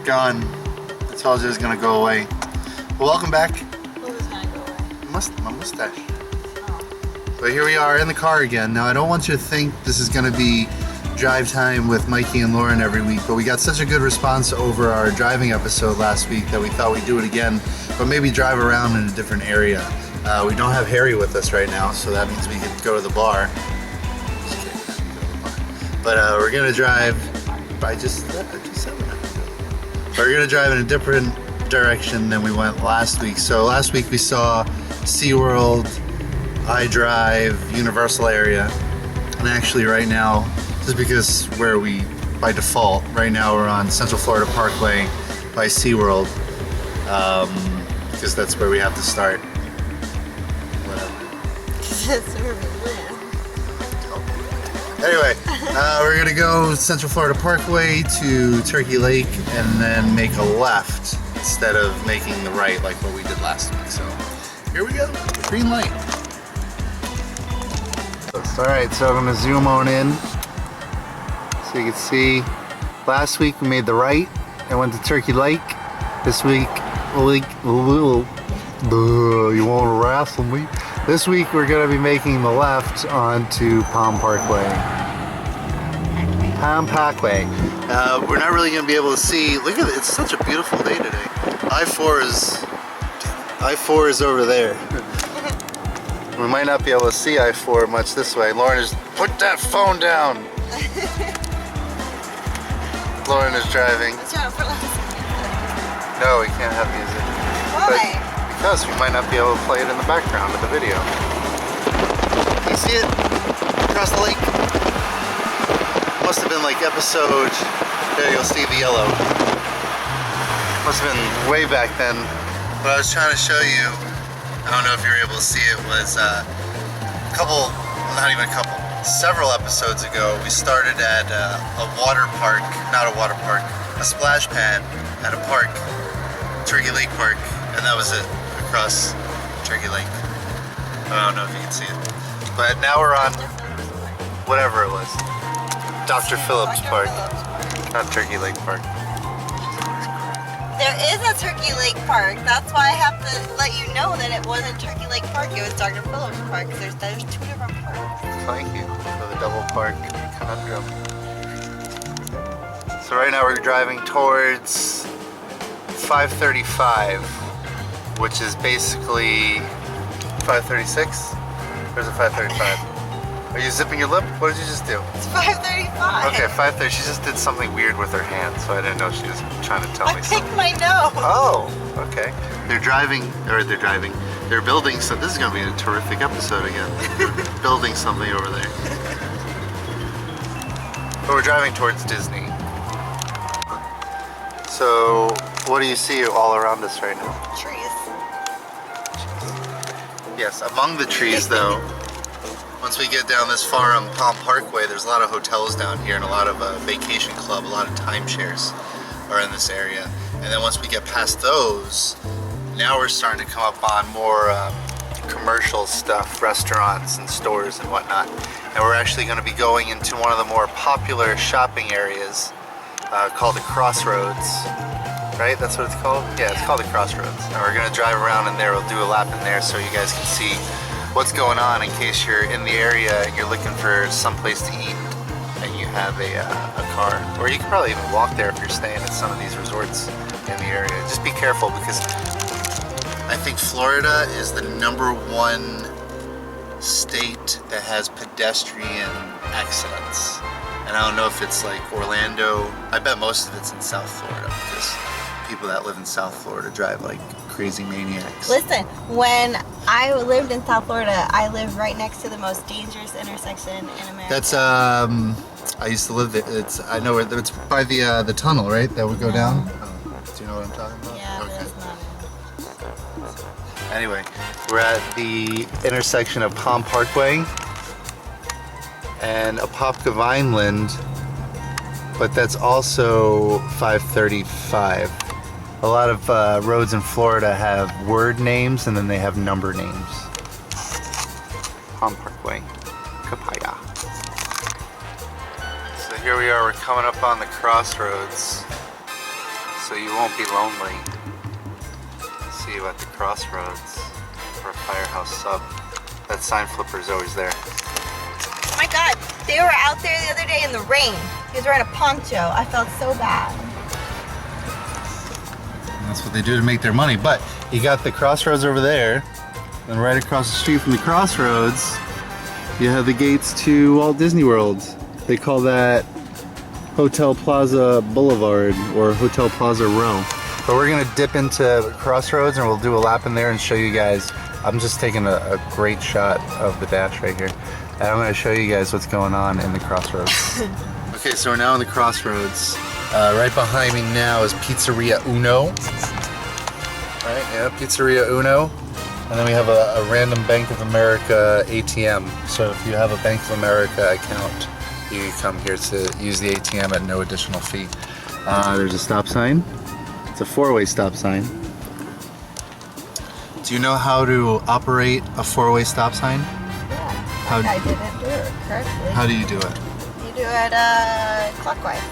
gone. I told you it was gonna go away. Well, welcome back. What was gonna go away? My mustache. Oh. But here we are in the car again. Now I don't want you to think this is gonna be drive time with Mikey and Lauren every week, but we got such a good response over our driving episode last week that we thought we'd do it again, but maybe drive around in a different area. We don't have Harry with us right now, so that means we could go to the bar. But we're gonna drive. I just said we're not gonna do it. We're gonna drive in a different direction than we went last week. So last week we saw SeaWorld, IDrive, Universal area, and actually right now, just because where we by default, right now we're on Central Florida Parkway by SeaWorld, because that's where we have to start. That's where we live. Anyway, we're gonna go Central Florida Parkway to Turkey Lake and then make a left instead of making the right like what we did last week. So here we go, green light. Alright, so I'm gonna zoom on in so you can see. Last week we made the right and went to Turkey Lake. This week, you wanna wrestle me? This week we're going to be making the left onto Palm Parkway. Palm Parkway. We're not really going to be able to see. Look at it. It's such a beautiful day today. I-4 is over there. We might not be able to see I-4 much this way. Lauren is, put that phone down. Lauren is driving. No, we can't have music. Why? Because we might not be able to play it in the background of the video. You see it? Across the lake? Must have been like episode... There, you'll see the yellow. Must have been way back then. What I was trying to show you, I don't know if you were able to see it, was a couple, not even a couple, several episodes ago, we started at a water park, not a water park, a splash pad at a park, Turkey Lake Park, and that was it. Across Turkey Lake. I don't know if you can see it. But now we're on whatever it was. Dr. Phillips Park. Not Turkey Lake Park. There is a Turkey Lake Park. That's why I have to let you know that it wasn't Turkey Lake Park. It was Dr. Phillips Park. There's two different parks. Thank you for the double park conundrum. So right now we're driving towards 535. Which is basically 536? Or is it 535? Are you zipping your lip? What did you just do? It's 535. Okay, 530. She just did something weird with her hand, so I didn't know she was trying to tell me something. I picked my nose. Oh, okay. They're building, so this is going to be a terrific episode again. They're building something over there. But we're driving towards Disney. So, what do you see all around us right now? Trees. Yes, among the trees though, once we get down this far on Palm Parkway, there's a lot of hotels down here and a lot of vacation club, a lot of timeshares are in this area. And then once we get past those, now we're starting to come up on more commercial stuff, restaurants and stores and whatnot. And we're actually going to be going into one of the more popular shopping areas called the CrossRoads. Right? That's what it's called? Yeah, it's called the CrossRoads. And we're gonna drive around in there, we'll do a lap in there so you guys can see what's going on in case you're in the area and you're looking for some place to eat and you have a car. Or you can probably even walk there if you're staying at some of these resorts in the area. Just be careful because I think Florida is the #1 state that has pedestrian accidents. And I don't know if it's like Orlando. I bet most of it's in South Florida because people that live in South Florida drive like crazy maniacs. Listen, when I lived in South Florida, I lived right next to the most dangerous intersection in America. That's I used to live there. I know it's by the tunnel, right? That would go down. Oh, do you know what I'm talking about? Yeah, okay. but it's not. Anyway, we're at the intersection of Palm Parkway and Apopka Vineland, but that's also 535. A lot of roads in Florida have word names and then they have number names. Palm Parkway, Kapaya. So here we are, we're coming up on the CrossRoads. so you won't be lonely. See you at the Crossroads or Firehouse Sub. That sign flipper is always there. Oh my god, they were out there the other day in the rain. He was wearing a poncho. I felt so bad. That's what they do to make their money. But you got the Crossroads over there, and right across the street from the Crossroads, you have the gates to Walt Disney World. They call that Hotel Plaza Boulevard or Hotel Plaza Row. But we're gonna dip into Crossroads and we'll do a lap in there and show you guys. I'm just taking a great shot of the dash right here. And I'm gonna show you guys what's going on in the Crossroads. Okay, so we're now in the Crossroads. Right behind me now is Pizzeria Uno. Right, yeah, Pizzeria Uno. And then we have a random Bank of America ATM. So if you have a Bank of America account, you can come here to use the ATM at no additional fee. There's a stop sign. It's a four-way stop sign. Do you know how to operate a four-way stop sign? Yeah, I didn't do it correctly. How do you do it? You do it clockwise.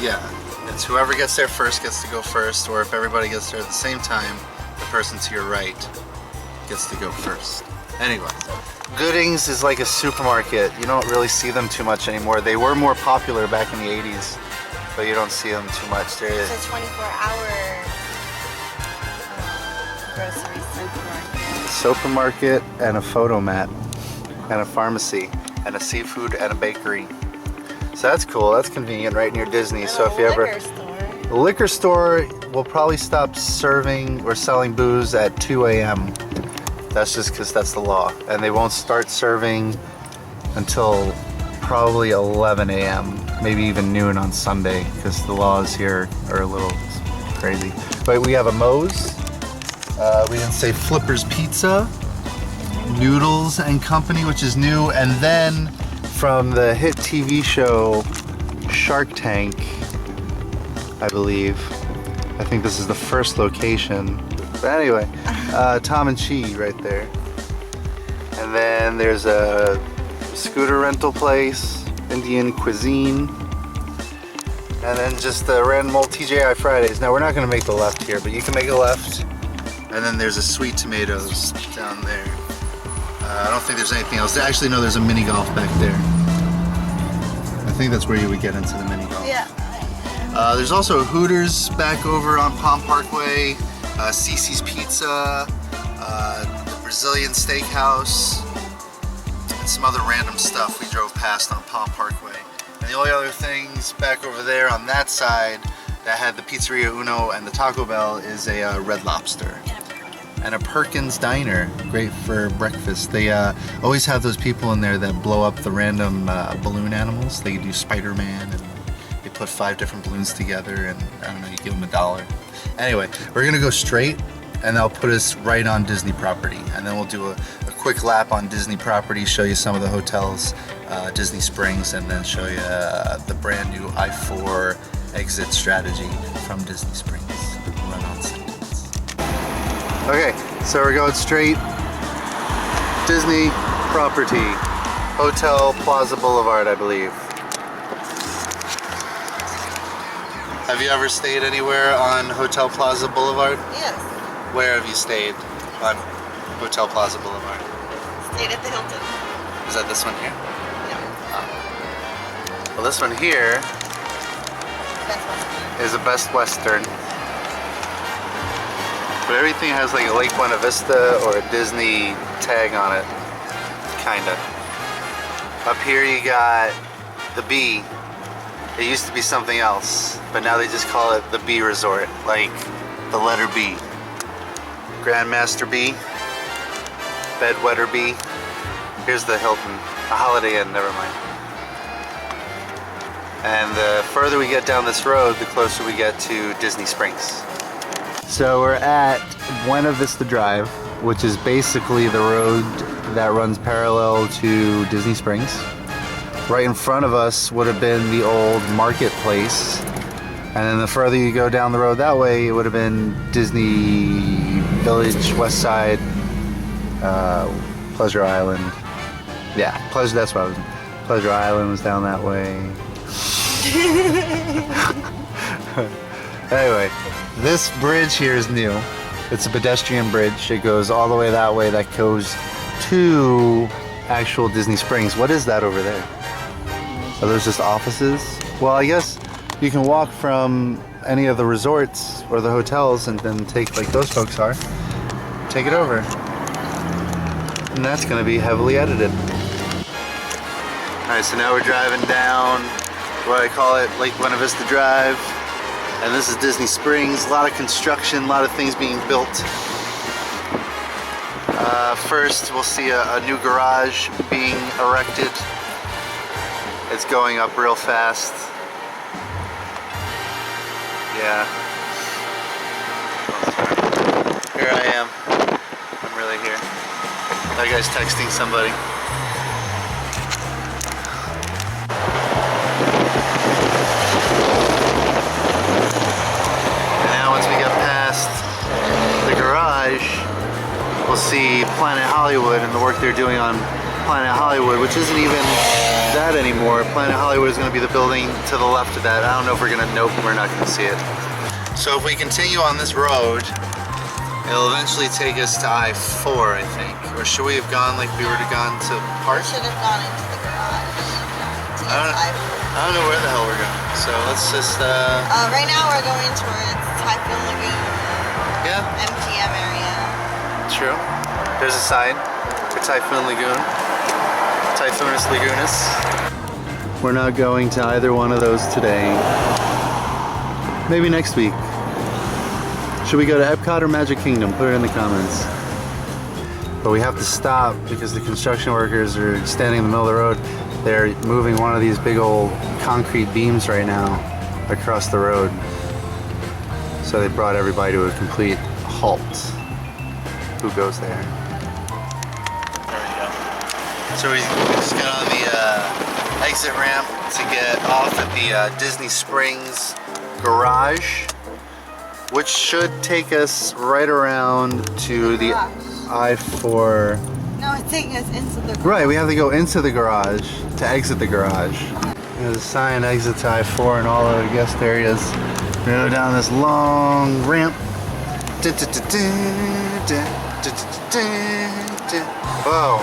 Yeah, it's whoever gets there first gets to go first, or if everybody gets there at the same time, the person to your right gets to go first. Anyway, Goodings is like a supermarket. You don't really see them too much anymore. They were more popular back in the 80s, but you don't see them too much. There is It's a 24-hour grocery supermarket. supermarket and a photo mat and a pharmacy and a seafood and a bakery. So that's cool. That's convenient right near Disney. So if you ever the liquor store will probably stop serving or selling booze at 2 a.m. That's just because that's the law. And they won't start serving until probably 11 a.m. Maybe even noon on Sunday because the laws here are a little crazy. But we have a Moe's. We didn't say Flipper's Pizza, Noodles and Company, which is new. And then from the hit TV show Shark Tank, I believe. I think this is the first location. But anyway, Tom and Chi right there. And then there's a scooter rental place, Indian cuisine. And then just the random old TGI Fridays. Now we're not gonna make the left here, but you can make a left. And then there's a Sweet Tomatoes down there. I don't think there's anything else. Actually, no, there's a mini golf back there. I think that's where you would get into the mini golf. Yeah. There's also a Hooters back over on Palm Parkway, Cece's Pizza, the Brazilian Steakhouse, and some other random stuff we drove past on Palm Parkway. And the only other things back over there on that side that had the Pizzeria Uno and the Taco Bell is a Red Lobster. And a Perkins Diner, great for breakfast. They always have those people in there that blow up the random balloon animals. They do Spider-Man and they put 5 different balloons together and I don't know, you give them $1. Anyway, we're gonna go straight and they'll put us right on Disney property. And then we'll do a quick lap on Disney property, show you some of the hotels, Disney Springs, and then show you the brand new I-4 exit strategy from Disney Springs. Run on sentence. Okay, so we're going straight Disney property, Hotel Plaza Boulevard, I believe. Have you ever stayed anywhere on Hotel Plaza Boulevard? Yes. Where have you stayed on Hotel Plaza Boulevard? Stayed at the Hilton. Is that this one here? Yeah. Oh. Well, this one here Best Western. is a Best Western. But everything has like a Lake Buena Vista or a Disney tag on it. Kinda. Up here you got the B. It used to be something else, but now they just call it the B Resort, like the letter B. Grandmaster B, Bedwetter B. Here's the Hilton, a Holiday Inn, never mind. And the further we get down this road, the closer we get to Disney Springs. So we're at Buena Vista Drive, which is basically the road that runs parallel to Disney Springs. Right in front of us would have been the old marketplace. And then the further you go down the road that way, it would have been Disney Village, West Side, Pleasure Island. Yeah, Pleasure, that's what I was. Pleasure Island was down that way. Anyway, this bridge here is new. It's a pedestrian bridge. It goes all the way that way. That goes to actual Disney Springs. What is that over there? Are those just offices? Well, I guess you can walk from any of the resorts or the hotels and then take, like those folks are, take it over. And that's gonna be heavily edited. All right, so now we're driving down what I call it, Lake Buena Vista Drive. And this is Disney Springs. A lot of construction, a lot of things being built. First, we'll see a new garage being erected. It's going up real fast. Yeah. Here I am. I'm really here. That guy's texting somebody. And now once we get past the garage, we'll see Planet Hollywood and the work they're doing on Planet Hollywood, which isn't even that anymore. Planet Hollywood is going to be the building to the left of that. I don't know if we're going to, nope, we're not going to see it. So if we continue on this road, it'll eventually take us to I-4, I think. Or should we have gone like we would have gone to Park? We should have gone into the garage. I don't know where the hell we're going. So let's just, right now we're going towards Typhoon Lagoon. yeah. MGM area. True. There's a sign for Typhoon Lagoon. Typhoonus Lagoonus. We're not going to either one of those today. Maybe next week. Should we go to Epcot or Magic Kingdom? Put it in the comments. But we have to stop because the construction workers are standing in the middle of the road. They're moving one of these big old concrete beams right now across the road. So they brought everybody to a complete halt. Who goes there? There we go. So we just got on the exit ramp to get off at the Disney Springs garage, which should take us right around to the I-4. No, it's taking us into the garage. Right, we have to go into the garage to exit the garage. There's a sign, exit to I-4 and all of the guest areas. We go down this long ramp. Whoa.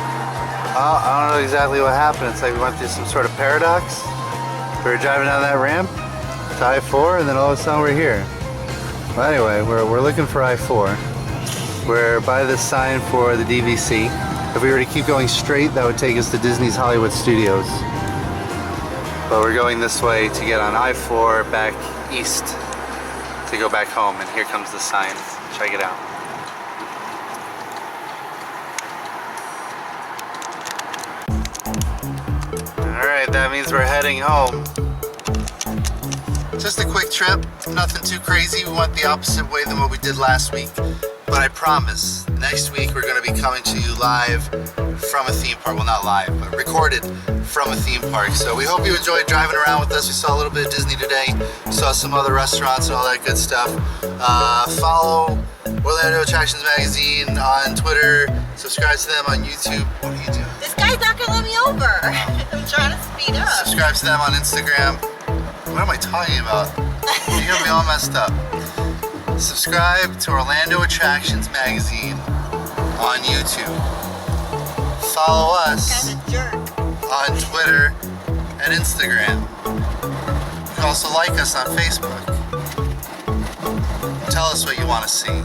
I don't know exactly what happened. It's like we went through some sort of paradox. We were driving down that ramp to I-4 and then all of a sudden we're here. Well, anyway, we're looking for I-4. We're by this sign for the DVC. If we were to keep going straight, that would take us to Disney's Hollywood Studios. But we're going this way to get on I-4 back east to go back home. And here comes the sign. Check it out. Alright, that means we're heading home. Just a quick trip, nothing too crazy. We went the opposite way than what we did last week. But I promise, next week we're going to be coming to you live from a theme park. Well, not live, but recorded from a theme park. So we hope you enjoyed driving around with us. We saw a little bit of Disney today. Saw some other restaurants and all that good stuff. Follow Orlando Attractions Magazine on Twitter. Subscribe to them on YouTube. What are you doing? This guy's not gonna let me over. I'm trying to speed up. Subscribe to them on Instagram. What am I talking about? You're gonna be all messed up. Subscribe to Orlando Attractions Magazine on YouTube. Follow us on Twitter and Instagram. You can also like us on Facebook. Tell us what you want to see.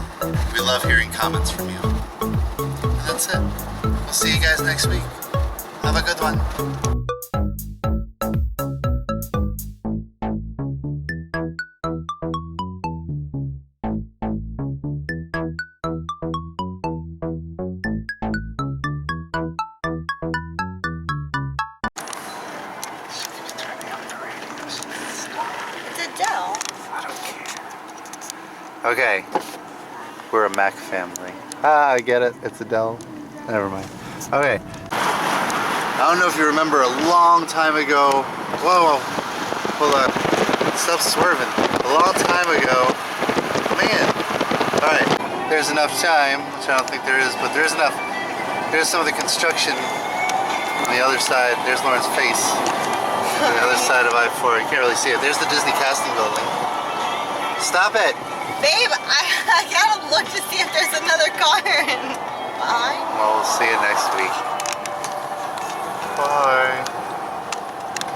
We love hearing comments from you. And that's it. We'll see you guys next week. Have a good one. Okay, we're a Mac family. I get it, it's Adele. Never mind. Okay, I don't know if you remember a long time ago. Whoa, hold on. Stop swerving. A long time ago. Man. Alright, there's enough time, which I don't think there is, but there's enough. There's some of the construction on the other side. There's Lauren's face. On the other side of I-4. You can't really see it. There's the Disney casting building. Stop it. Babe, I gotta look to see if there's another car behind. Well, we'll see you next week. Bye.